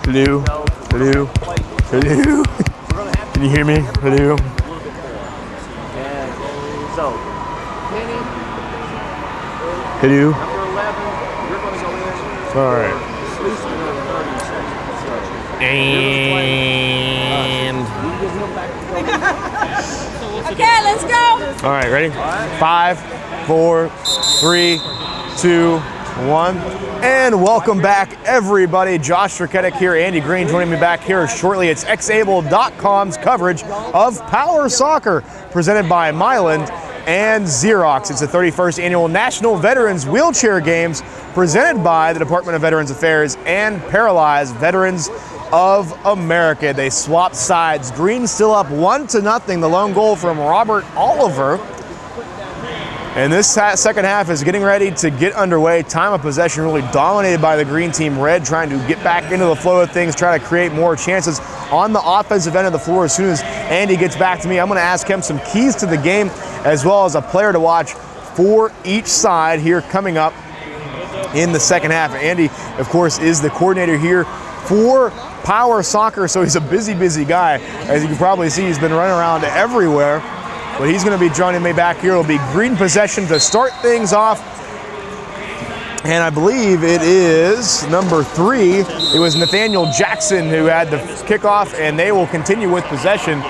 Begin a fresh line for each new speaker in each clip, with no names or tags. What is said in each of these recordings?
Hello? Hello? Hello? Can you hear me? Hello? Hello? All right. And
okay, let's go.
all right, ready? 5, 4, 3, 2, 1. And welcome back, everybody. Josh Raketic here, Andy Green joining me back here shortly. It's xable.com's coverage of Power Soccer, presented by Myland and Xerox. It's the 31st annual National Veterans Wheelchair Games, presented by the Department of Veterans Affairs and Paralyzed Veterans of America. They swapped sides. Green still up 1-0. The lone goal from Robert Oliver. And this second half is getting ready to get underway. Time of possession really dominated by the green team. Red trying to get back into the flow of things, try to create more chances on the offensive end of the floor. As soon as Andy gets back to me, I'm going to ask him some keys to the game as well as a player to watch for each side here coming up in the second half. Andy, of course, is the coordinator here for Power Soccer, so he's a busy guy. As you can probably see, he's been running around everywhere. But he's going to be joining me back here. It'll be green possession to start things off. And I believe it is number 3. It was Nathaniel Jackson who had the kickoff, and they will continue with possession.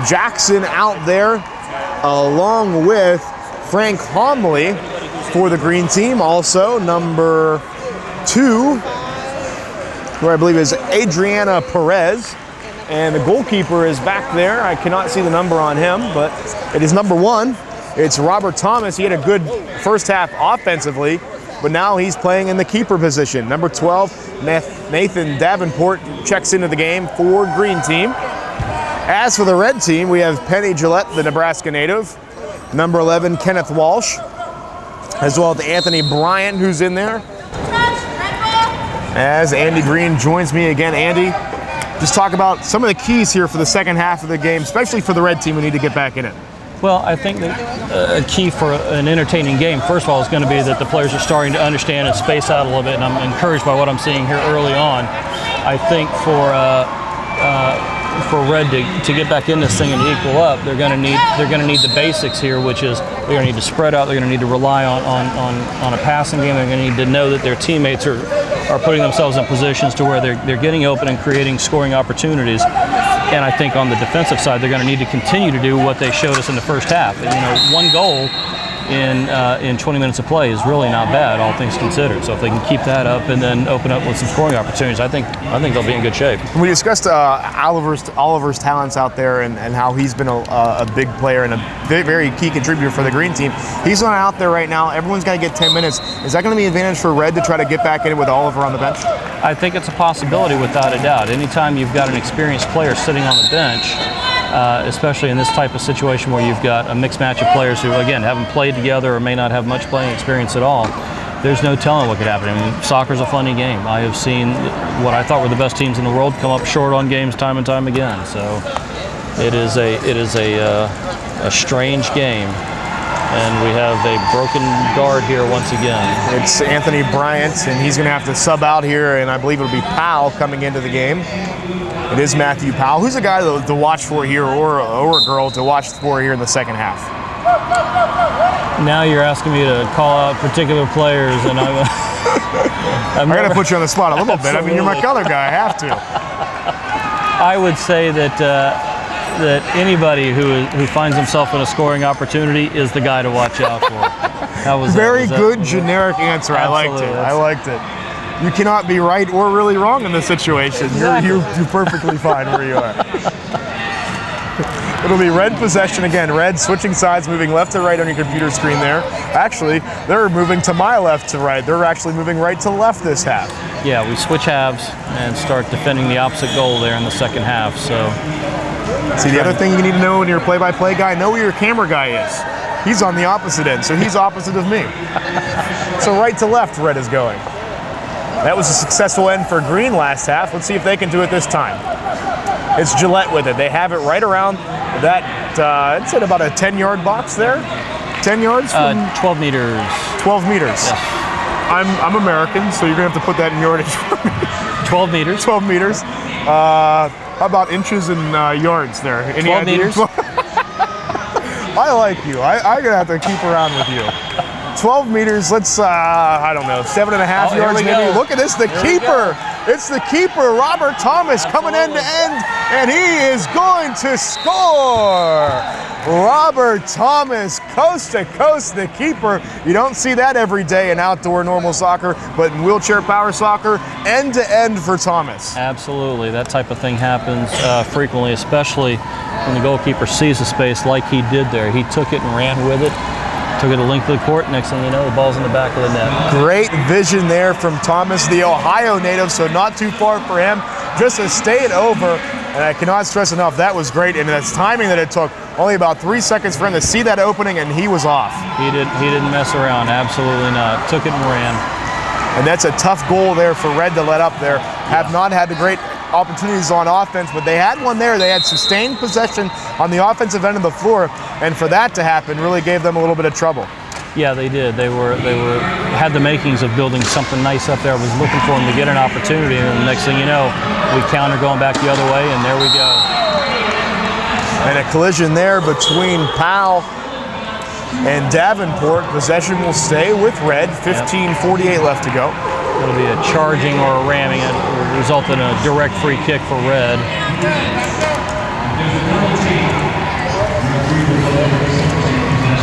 Jackson out there along with Frank Homley for the green team. Also number 2, who I believe is Adriana Perez. And the goalkeeper is back there. I cannot see the number on him, but it is number 1. It's Robert Thomas. He had a good first half offensively, but now he's playing in the keeper position. Number 12, Nathan Davenport checks into the game for green team. As for the red team, we have Penny Gillette, the Nebraska native. Number 11, Kenneth Walsh, as well as Anthony Bryant, who's in there. As Andy Green joins me again. Andy, just talk about some of the keys here for the second half of the game, especially for the red team who need to get back in it.
Well, I think that a key for an entertaining game, first of all, is going to be that the players are starting to understand and space out a little bit, and I'm encouraged by what I'm seeing here early on. I think for Red to get back in this thing and equal up, they're going to need the basics here, which is they're going to need to spread out. They're going to need to rely on a passing game. They're going to need to know that their teammates are putting themselves in positions to where they're getting open and creating scoring opportunities. And I think on the defensive side, they're going to need to continue to do what they showed us in the first half. You know, 1 goal in 20 minutes of play is really not bad, all things considered. So if they can keep that up and then open up with some scoring opportunities, I think they'll be in good shape.
We discussed Oliver's talents out there and how he's been a big player and a very key contributor for the green team. He's not out there right now. Everyone's got to get 10 minutes. Is that going to be an advantage for Red to try to get back in it with Oliver on the bench?
I think it's a possibility without a doubt. Anytime you've got an experienced player sitting on the bench, especially in this type of situation where you've got a mixed match of players who, again, haven't played together or may not have much playing experience at all, there's no telling what could happen. I mean, soccer's a funny game. I have seen what I thought were the best teams in the world come up short on games time and time again. So it is a strange game. And we have a broken guard here once again.
It's Anthony Bryant, and he's going to have to sub out here, and I believe it'll be Powell coming into the game. It is Matthew Powell. Who's a guy to watch for here, or a girl to watch for here in the second half?
Now you're asking me to call out particular players, and I got
to put you on the spot a little bit. I mean, you're my color guy. I have to.
I would say that anybody who finds himself in a scoring opportunity is the guy to watch out for.
Very good generic answer.
Absolutely.
I liked it. You cannot be right or really wrong in this situation.
Exactly.
You're perfectly fine where you are. It'll be Red possession again. Red switching sides, moving left to right on your computer screen there. Actually, they're moving to my left to right. They're actually moving right to left this half.
Yeah, we switch halves and start defending the opposite goal there in the second half. So,
see, the other thing you need to know when you're a play-by-play guy, know where your camera guy is. He's on the opposite end, so he's opposite of me. So right to left, Red is going. That was a successful end for Green last half. Let's see if they can do it this time. It's Gillette with it. They have it right around that, it's at about a 10-yard box there. 10 yards?
12 meters.
12 meters.
Yes.
I'm American, so you're going to have to put that in yardage for me.
12 meters.
12 meters. How about inches and yards there? Any
12
ideas?
meters.
I like you. I'm going to have to keep around with you. 12 meters, let's, I don't know, 7.5
here
yards
we
maybe.
go.
Look at this, the
Here we
keeper. It's the keeper, Robert Thomas, coming end to end, and he is going to score. Robert Thomas, coast to coast, the keeper. You don't see that every day in outdoor normal soccer, but in wheelchair power soccer, end to end for Thomas.
Absolutely, that type of thing happens frequently, especially when the goalkeeper sees a space like he did there. He took it and ran with it. Took it a length of the court. Next thing you know, the ball's in the back of the net.
Great vision there from Thomas, the Ohio native, so not too far for him. Just to stay it over, and I cannot stress enough, that was great, and that's timing that it took. Only about 3 seconds for him to see that opening, and he was off.
He didn't mess around, absolutely not. Took it and ran.
And that's a tough goal there for Red to let up there. Have not had the great opportunities on offense, but they had one there. They had sustained possession on the offensive end of the floor, and for that to happen really gave them a little bit of trouble.
Yeah, they did. They had the makings of building something nice up there. I was looking for them to get an opportunity, and the next thing you know, we counter going back the other way, and there we go.
And a collision there between Powell and Davenport. Possession will stay with Red. 15:48 left to go.
It'll be a charging or a ramming. It will result in a direct free kick for Red.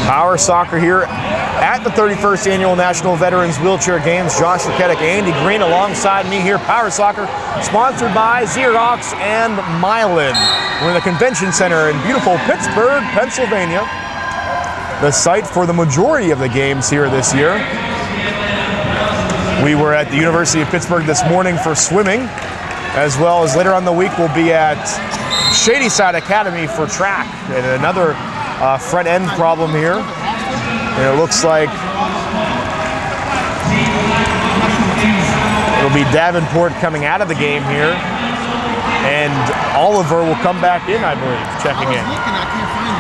Power soccer here at the 31st Annual National Veterans Wheelchair Games. Josh Raketic, Andy Green alongside me here. Power soccer sponsored by Xerox and Mylan. We're in the Convention Center in beautiful Pittsburgh, Pennsylvania. The site for the majority of the games here this year. We were at the University of Pittsburgh this morning for swimming, as well as later on in the week we'll be at Shadyside Academy for track. And another front end problem here. And it looks like it'll be Davenport coming out of the game here. And Oliver will come back in, I believe, checking in.
I can't find him.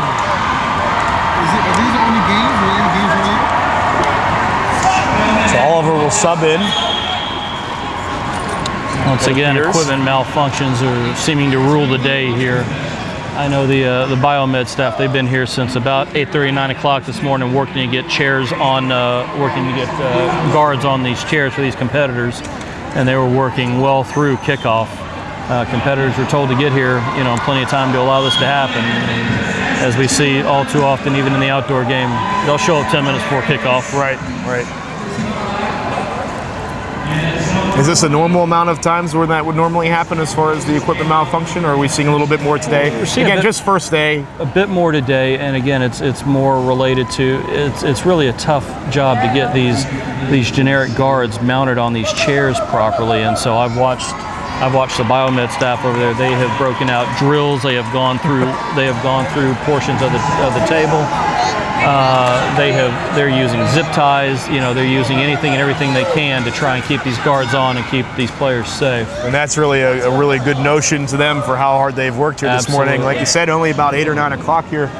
Are these the only games? Are there any games related?
So Oliver will sub in.
Once again,
appears.
equipment malfunctions are seeming to rule the day here. I know the biomed staff, they've been here since about 8:30, 9 o'clock this morning working to get chairs on, guards on these chairs for these competitors, and they were working well through kickoff. Competitors were told to get here, plenty of time to allow this to happen. And as we see all too often, even in the outdoor game, they'll show up 10 minutes before kickoff.
Right. Is this a normal amount of times where that would normally happen as far as the equipment malfunction, or are we seeing a little bit more today?
We're seeing
Again, just first day.
A bit more today, and again, it's more related to it's really a tough job to get these generic guards mounted on these chairs properly, and so I've watched the biomed staff over there. They have broken out drills. They have gone through portions of the table. They're using zip ties. They're using anything and everything they can to try and keep these guards on and keep these players safe.
And that's really a really good notion to them for how hard they've worked here this morning. Like you said, only about 8 or 9 o'clock here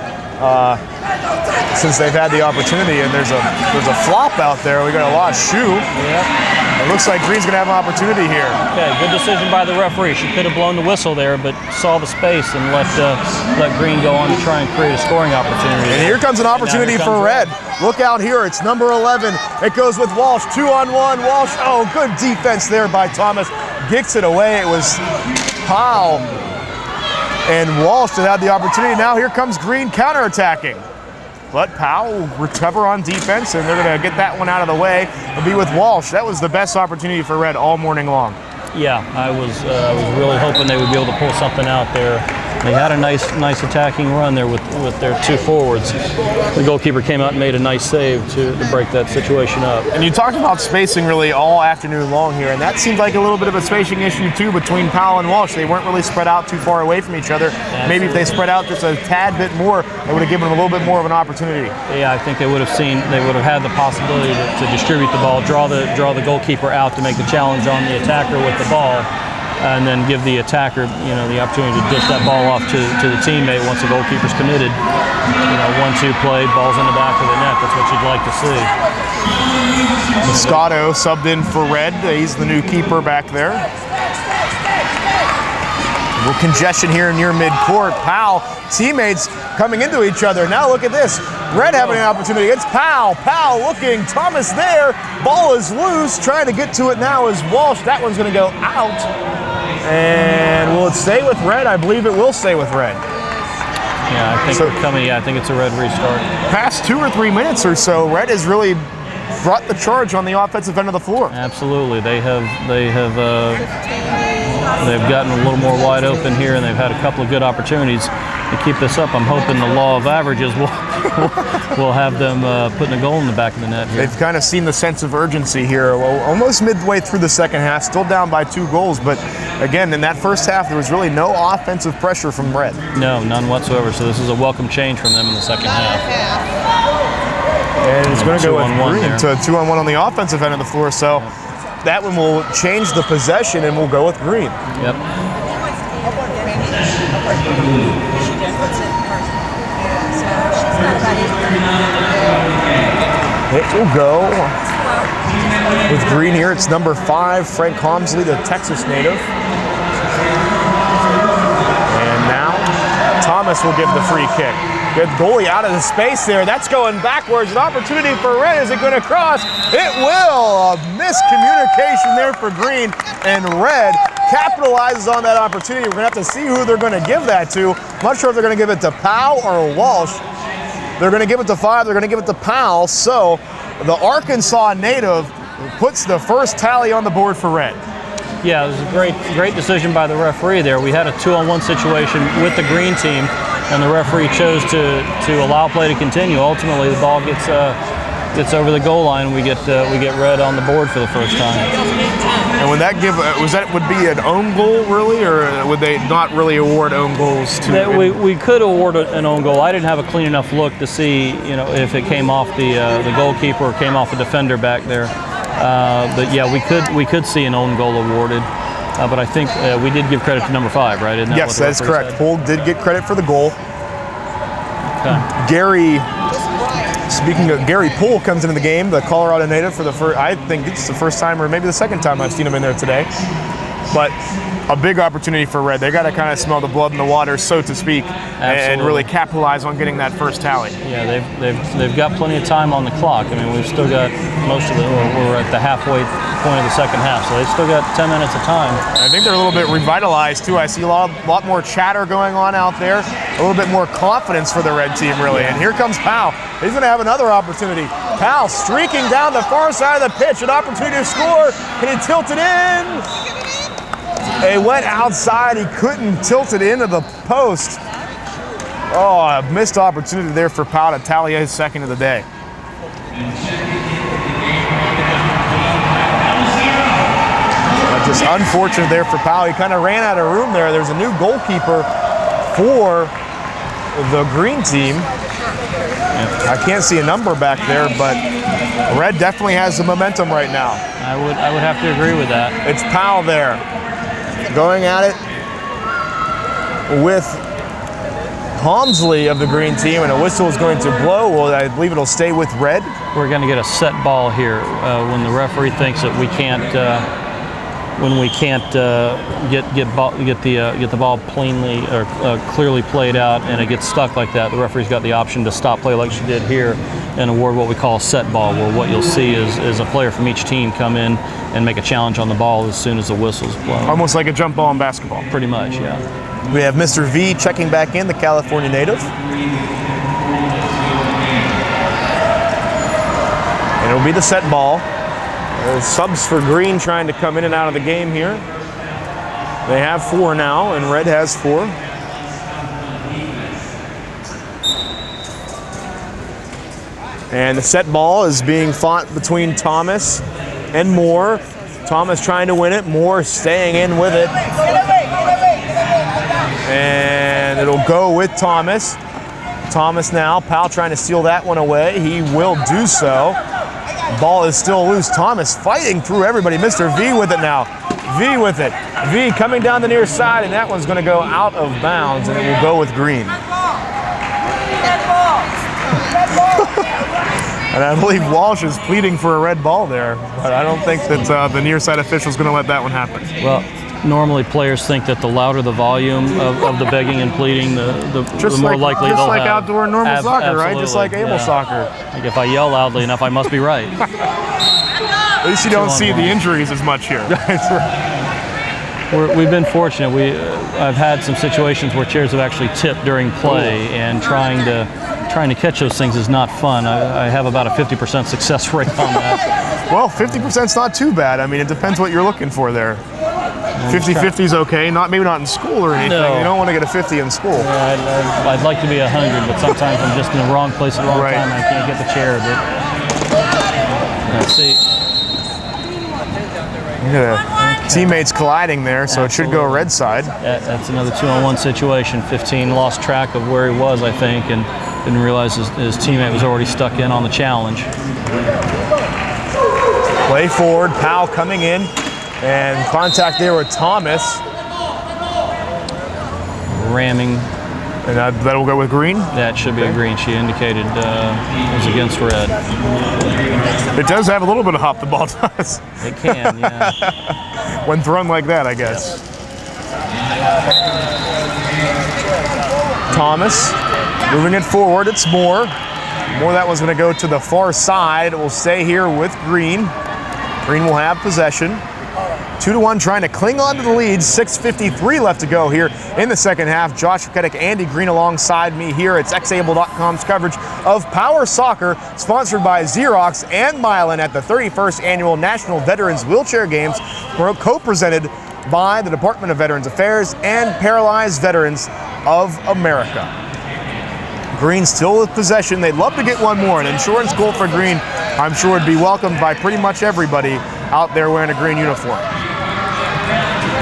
since they've had the opportunity. And there's a flop out there. We got a lost shoe.
Yeah.
It looks like Green's gonna have an opportunity here.
Okay, good decision by the referee. She could have blown the whistle there, but saw the space and let Green go on to try and create a scoring opportunity.
And here comes an opportunity for Red. Look out here, it's number 11. It goes with Walsh, 2-on-1. Walsh, oh, good defense there by Thomas. Gets it away. It was Powell and Walsh that had the opportunity. Now here comes Green counterattacking. But Powell will recover on defense, and they're going to get that one out of the way. It'll be with Walsh. That was the best opportunity for Red all morning long.
Yeah, I was really hoping they would be able to pull something out there. They had a nice attacking run there with their two forwards. The goalkeeper came out and made a nice save to break that situation up.
And you talked about spacing really all afternoon long here, and that seemed like a little bit of a spacing issue too between Powell and Walsh. They weren't really spread out too far away from each other.
Absolutely.
Maybe if they spread out just a tad bit more, it would have given them a little bit more of an opportunity.
Yeah, I think they would have had the possibility to distribute the ball, draw the goalkeeper out to make the challenge on the attacker with the ball, and then give the attacker, the opportunity to dish that ball off to the teammate once the goalkeeper's committed. 1-2 play, ball's in the back of the net. That's what you'd like to see.
Moscato subbed in for Red. He's the new keeper back there. little congestion here near midcourt. Powell, teammates coming into each other. Now look at this. Red having an opportunity. It's Powell. Powell looking. Thomas there. Ball is loose. Trying to get to it now is Walsh. That one's going to go out. And will it stay with Red? I believe it will stay with Red.
Yeah, I think we're coming. Yeah, I think it's a Red restart.
Past 2 or 3 minutes or so, Red has really brought the charge on the offensive end of the floor.
Absolutely, they've gotten a little more wide open here, and they've had a couple of good opportunities to keep this up. I'm hoping the law of averages will have them putting a goal in the back of the net here.
They've kind of seen the sense of urgency here, almost midway through the second half, still down by 2 goals. But again, in that first half, there was really no offensive pressure from Red.
No, none whatsoever. So this is a welcome change from them in the second half.
And it's going to go with
2-on-1
Green
there.
to 2-on-1 on the offensive end of the floor. So that one will change the possession, and we'll go with Green.
Yep.
It will go with Green here. It's number 5, Frank Homsley, the Texas native. And now Thomas will give the free kick. Good goalie out of the space there. That's going backwards. An opportunity for Red. Is it going to cross? It will. A miscommunication there for Green. And Red capitalizes on that opportunity. We're going to have to see who they're going to give that to. I'm not sure if they're going to give it to Powell or Walsh. They're going to give it to 5. They're going to give it to Powell. So the Arkansas native puts the first tally on the board for Red.
Yeah, it was a great decision by the referee there. We had a 2-on-1 situation with the Green team, and the referee chose to allow play to continue. Ultimately, the ball gets over the goal line. We get Red on the board for the first time.
And would that would be an own goal really, or would they not really award own goals to?
We could award an own goal. I didn't have a clean enough look to see if it came off the goalkeeper or came off the defender back there. But yeah, we could see an own goal awarded. But I think we did give credit to number 5, right? Isn't that
Yes,
what the
that's
referee
correct.
said?
Poole did get credit for the goal.
Okay.
Gary Poole comes into the game, the Colorado native, for the first. I think it's the first time, or maybe the second time I've seen him in there today. But a big opportunity for Red. They got to kind of smell the blood in the water, so to speak, and really capitalize on getting that first tally.
Yeah, they've got plenty of time on the clock. I mean, we've still got most of it. We're at the halfway point of the second half, so they've still got 10 minutes of time.
I think they're a little bit revitalized too. I see a lot more chatter going on out there, a little bit more confidence for the Red team, really. And here comes Powell. He's going to have another opportunity. Powell streaking down the far side of the pitch, an opportunity to score. Can he tilt it in? He went outside. He couldn't tilt it into the post. Oh, a missed opportunity there for Powell to tally his second of the day. Just unfortunate there for Powell. He kind of ran out of room there. There's a new goalkeeper for the Green team. I can't see a number back there, but Red definitely has the momentum right now.
I would have to agree with that.
It's Powell there, going at it with Homsley of the Green team, and a whistle is going to blow. Well, I believe it'll stay with Red.
We're going to get a set ball here when the referee thinks that we can't. When we can't get the ball plainly or clearly played out, and it gets stuck like that, the referee's got the option to stop play like she did here and award what we call a set ball, where what you'll see is a player from each team come in and make a challenge on the ball as soon as the whistle's blown.
Almost like a jump ball in basketball.
Pretty much, yeah.
We have Mr. V checking back in, the California native. And it'll be the set ball. There's subs for Green trying to come in and out of the game here. They have 4 now, and Red has 4. And the set ball is being fought between Thomas and Moore. Thomas trying to win it, Moore staying in with it. And it'll go with Thomas. Thomas now, Powell trying to steal that one away. He will do so. Ball is still loose. Thomas fighting through everybody. Mr. V with it now. V with it. V coming down the near side, and that one's going to go out of bounds, and it will go with Green. And I believe Walsh is pleading for a red ball there, but I don't think that the near side official is going to let that one happen.
Well, normally players think that the louder the volume of the begging and pleading, the more likely they'll
like
have.
outdoor normal soccer, right? Just like able soccer.
Like if I yell loudly enough, I must be right.
At least you don't see the injuries as much here.
We've been fortunate. I've had some situations where chairs have actually tipped during play, and trying to catch those things is not fun. I have about a 50% success rate on that.
Well, 50% is not too bad. I mean, it depends what you're looking for there. 50-50 is okay. Maybe not in school or anything.
No.
You don't want to get a 50 in school.
Yeah, I'd like to be 100, but sometimes I'm just in the wrong place at the wrong time. I can't get the chair. But let's see.
Teammates colliding there, so it should go red side.
That's another 2-on-1 situation. 15 lost track of where he was, I think, and didn't realize his teammate was already stuck in on the challenge.
Play forward, Powell coming in, and contact there with Thomas.
Ramming.
And that'll go with green?
That should be a green. She indicated it was against red.
It does have a little bit of hop, the ball does.
It can, yeah.
When thrown like that, I guess. Thomas moving it forward. It's Moore. That one's going to go to the far side. It will stay here with Green. Green will have possession. 2-1 trying to cling on to the lead. 6:53 left to go here in the second half. Josh Ruketic, Andy Green alongside me here. It's xable.com's coverage of Power Soccer, sponsored by Xerox and Mylan at the 31st Annual National Veterans Wheelchair Games, co-presented by the Department of Veterans Affairs and Paralyzed Veterans of America. Green still with possession. They'd love to get one more. An insurance goal for Green, I'm sure, would be welcomed by pretty much everybody out there wearing a green uniform.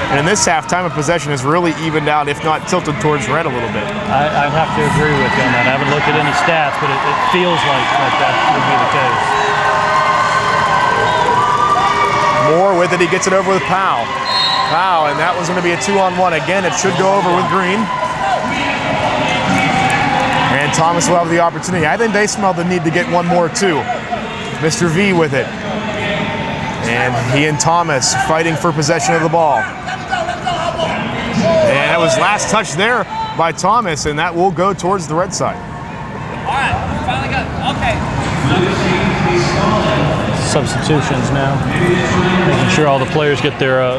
And in this half, time of possession has really evened out, if not tilted towards red a little bit.
I'd have to agree with you on that. I haven't looked at any stats, but it feels like that would be the case.
Moore with it. He gets it over with Powell. Powell, and that was going to be a 2-on-1. Again, it should go over with Green. And Thomas will have the opportunity. I think they smell the need to get one more, too. Mr. V with it. And he and Thomas fighting for possession of the ball. And it was last touch there by Thomas, and that will go towards the red side.
All right, finally got it. Okay.
Substitutions now, making sure all the players get their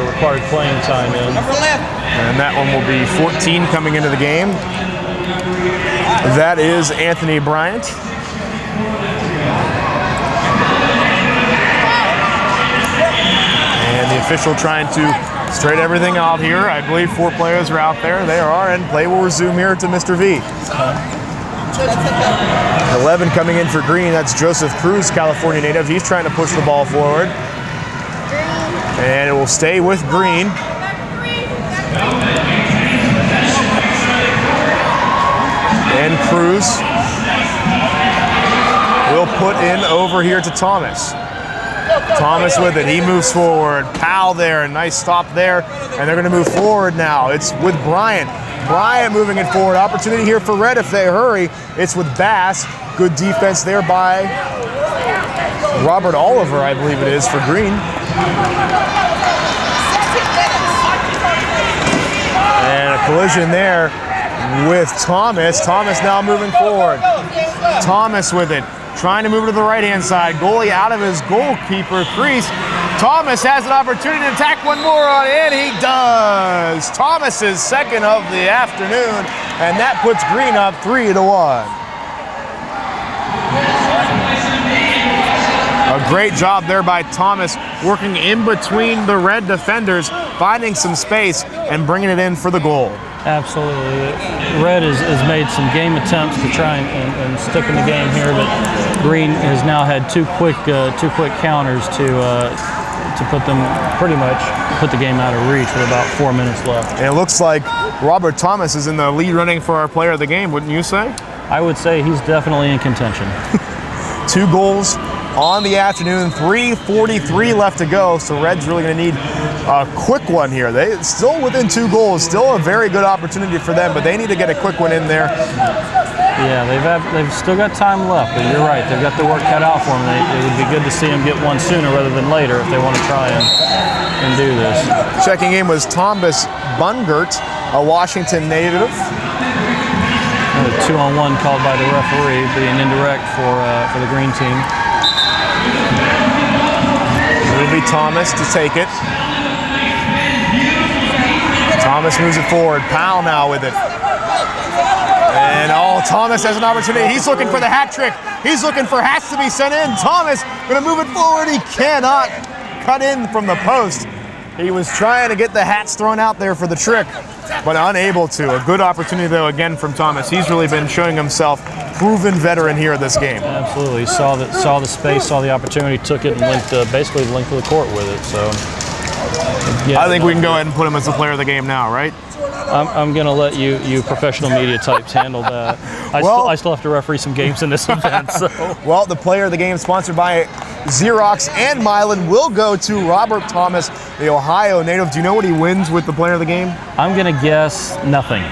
required playing time in.
And that one will be 14 coming into the game. That is Anthony Bryant. And the official trying to straighten everything out here. I believe 4 players are out there. They are, and play will resume here to Mr. V. 11 coming in for Green. That's Joseph Cruz, California native. He's trying to push the ball forward. And it will stay with Green. And Cruz will put in over here to Thomas. Thomas with it. He moves forward. Powell there. A nice stop there. And they're going to move forward now. It's with Bryant. Bryant moving it forward. Opportunity here for red if they hurry. It's with Bass. Good defense there by Robert Oliver, I believe it is, for Green. And a collision there with Thomas. Thomas now moving forward. Thomas with it. Trying to move to the right-hand side. Goalie out of his goalkeeper crease. Thomas has an opportunity to attack one more on it, and he does. Thomas's second of the afternoon, and that puts Green up 3-1. A great job there by Thomas, working in between the red defenders, finding some space and bringing it in for the goal.
Absolutely. Red has made some game attempts to try and stick in the game here, but Green has now had two quick counters to put them pretty much put the game out of reach with about 4 minutes left.
And it looks like Robert Thomas is in the lead running for our player of the game, wouldn't you say?
I would say he's definitely in contention.
2 goals on the afternoon, 3:43 left to go, so Red's really going to need a quick one here. They still within 2 goals, still a very good opportunity for them, but they need to get a quick one in there.
Yeah, they've still got time left, but you're right. They've got the work cut out for them. It would be good to see them get one sooner rather than later if they want to try and do this.
Checking in was Thomas Bungert, a Washington native.
Another 2-on-1 called by the referee, being indirect for the green team.
It'll be Thomas to take it. Thomas moves it forward. Powell now with it. And Thomas has an opportunity. He's looking for the hat trick. He's looking for hats to be sent in. Thomas going to move it forward. He cannot cut in from the post. He was trying to get the hats thrown out there for the trick, but unable to. A good opportunity, though, again from Thomas. He's really been showing himself proven veteran here in this game.
Absolutely. Saw the space, saw the opportunity, took it, and basically the length of the court with it. So, yeah,
I think we can go ahead and put him as the player of the game now, right?
I'm going to let you professional media types handle that. I still have to referee some games in this event. So.
Well, the player of the game, sponsored by Xerox and Mylan, will go to Robert Thomas, the Ohio native. Do you know what he wins with the player of the game?
I'm going to guess nothing.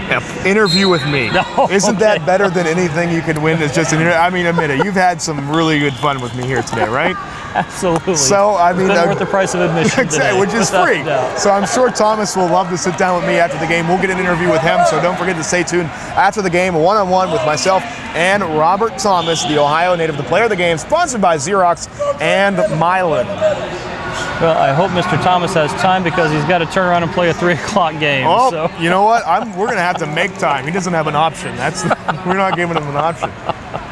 Interview with me.
No,
Isn't that better than anything you could win? It's just an interview. I mean, admit it. You've had some really good fun with me here today, right?
Absolutely.
So, I mean,
it's been worth the price of admission today,
which is free. So I'm sure Thomas will love to sit down with me after the game. We'll get an interview with him, so don't forget to stay tuned after the game, one-on-one with myself and Robert Thomas, the Ohio native, the player of the game, sponsored by Xerox and Mylan.
Well, I hope Mr. Thomas has time because he's got to turn around and play a 3 o'clock game.
Oh,
so.
You know what? We're going to have to make time. He doesn't have an option. We're not giving him an option.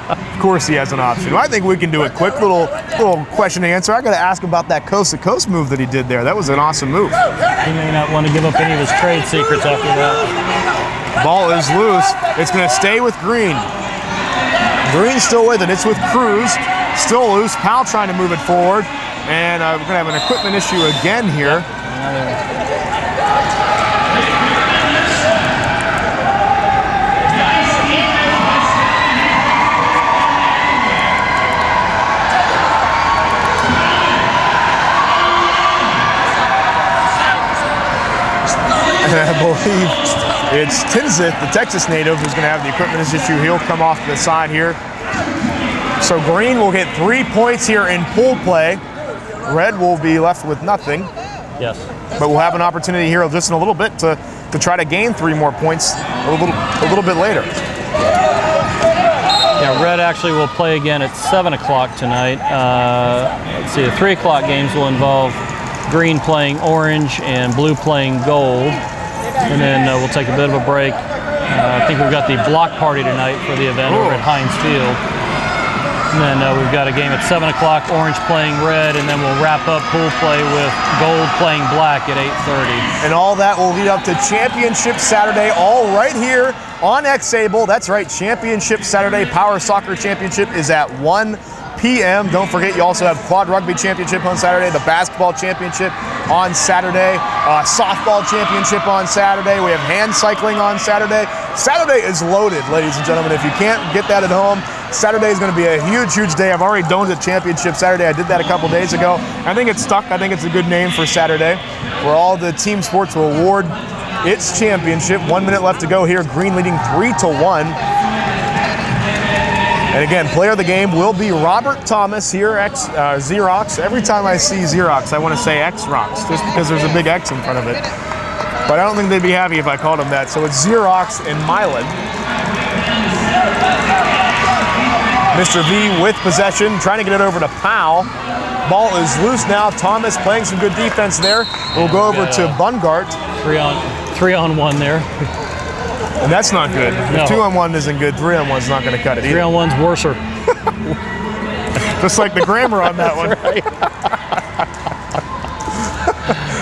Of course he has an option. Well, I think we can do a quick little question and answer. I got to ask about that coast-to-coast move that he did there. That was an awesome move.
He may not want to give up any of his trade secrets after that.
Ball is loose. It's going to stay with Green. Green's still with it. It's with Cruz. Still loose. Powell trying to move it forward. And we're going to have an equipment issue again here. I believe it's Tinzit, the Texas native, who's going to have the equipment issue. He'll come off to the side here. So Green will get 3 points here in pool play. Red will be left with nothing.
Yes.
But we'll have an opportunity here just in a little bit to try to gain 3 more points a little bit later.
Yeah, Red actually will play again at 7 o'clock tonight. Let's see, the 3 o'clock games will involve Green playing orange and blue playing gold. And then we'll take a bit of a break. I think we've got the block party tonight for the event over at Heinz Field. And then we've got a game at 7 o'clock, orange playing red, and then we'll wrap up pool play with gold playing black at 8:30.
And all that will lead up to Championship Saturday, all right here on Xable. That's right, Championship Saturday. Power Soccer Championship is at 1 p.m. Don't forget, you also have Quad Rugby Championship on Saturday, the Basketball Championship on Saturday, Softball Championship on Saturday. We have hand cycling on Saturday. Saturday is loaded, ladies and gentlemen. If you can't get that at home, Saturday is going to be a huge, huge day. I've already doned at Championship Saturday. I did that a couple days ago. I think it's stuck. I think it's a good name for Saturday, where all the team sports will award its championship. 1 minute left to go here. Green leading 3-1. And again, player of the game will be Robert Thomas here, Xerox. Every time I see Xerox, I want to say Xrox, just because there's a big X in front of it. But I don't think they'd be happy if I called them that. So it's Xerox and Mylan. Mr. V with possession, trying to get it over to Powell. Ball is loose now. Thomas playing some good defense there. We'll go over to Bungart.
3-on-1 there.
And that's not good.
No.
If 2-on-1 isn't good, 3-on-1's not going to cut it either.
3-on-1's worser.
Just like the grammar on that one.
Right.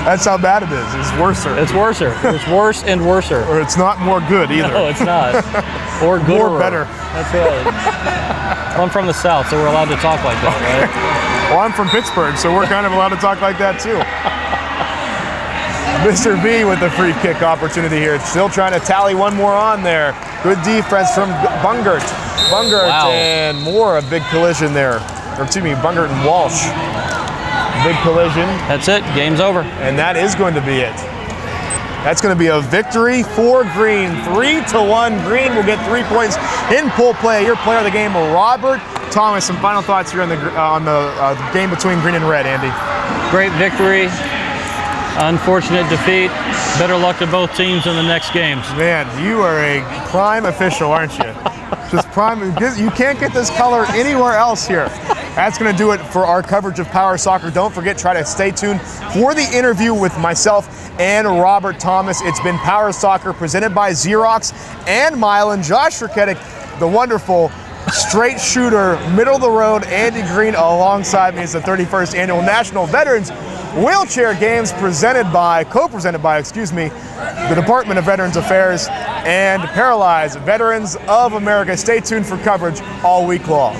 That's how bad it is. It's worser.
It's worser. It's worse and worser.
Or it's not more good either.
No, it's not. Or good.
More better.
That's right. Well, I'm from the South, so we're allowed to talk like that, right?
Well, I'm from Pittsburgh, so we're kind of allowed to talk like that too. Mr. V with the free kick opportunity here. Still trying to tally one more on there. Good defense from Bungart.
Wow.
And more, a big collision there. Or excuse me, Bungart and Walsh. Big collision.
That's it. Game's over.
And that is going to be it. That's going to be a victory for Green. 3-1. Green will get 3 points in pool play. Your player of the game, Robert Thomas. Some final thoughts here on the game between Green and Red, Andy.
Great victory. Unfortunate defeat. Better luck to both teams in the next games.
Man, you are a prime official, aren't you? Just prime. You can't get this color anywhere else here. That's going to do it for our coverage of Power Soccer. Don't forget, try to stay tuned for the interview with myself and Robert Thomas. It's been Power Soccer presented by Xerox and Mylan. Josh Raketic, the wonderful straight shooter, middle of the road, Andy Green alongside me. It's the 31st Annual National Veterans Wheelchair Games co-presented by, the Department of Veterans Affairs and Paralyzed Veterans of America. Stay tuned for coverage all week long.